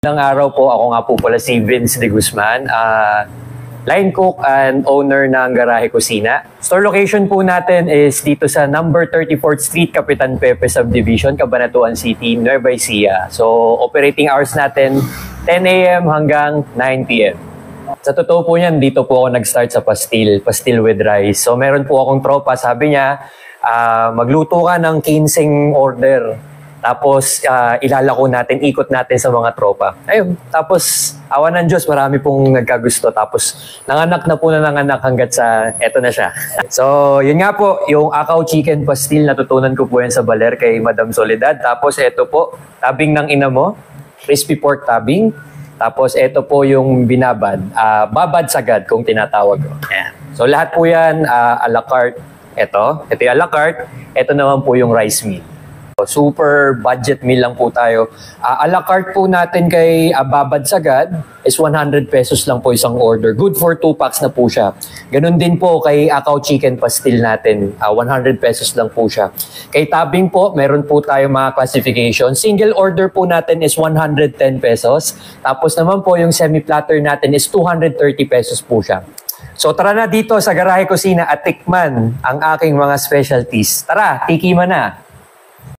Magandang araw po, ako nga po pala si Vince De Guzman, line cook and owner ng Garahe Kusina. Store location po natin is dito sa number 34th Street, Kapitan Pepe Subdivision, Cabanatuan City, Nueva Ecija. So operating hours natin 10 a.m. hanggang 9 p.m. Sa totoo po niyan, dito po ako nag-start sa pastil with rice. So meron po akong tropa, sabi niya, magluto ka ng 15 order. Tapos ilalako natin, ikot natin sa mga tropa. Ayun, tapos awan ng Diyos, marami pong nagkagusto. Tapos nanganak na po na nanganak hanggat sa eto na siya. So yun nga po, yung Akaw Chicken Pastil, natutunan ko po yan sa Baler kay Madam Soledad. Tapos eto po, tabing ng ina mo, crispy pork tabing. Tapos ito po yung binabad, babad sagad kung tinatawag ko. Ayan. So lahat po yan a la carte. Ito yung a la carte. Ito naman po yung rice meal. Super budget meal lang po tayo. A la carte po natin kay babad sagad is 100 pesos lang po isang order. Good for 2 packs na po siya. Ganun din po kay Akaw Chicken Pastil natin. 100 pesos lang po siya. Kay tabing po, meron po tayo mga classification. Single order po natin is 110 pesos. Tapos naman po yung semi-platter natin is 230 pesos po siya. So tara na dito sa Garahe Kusina at tikman ang aking mga specialties. Tara, tikiman na!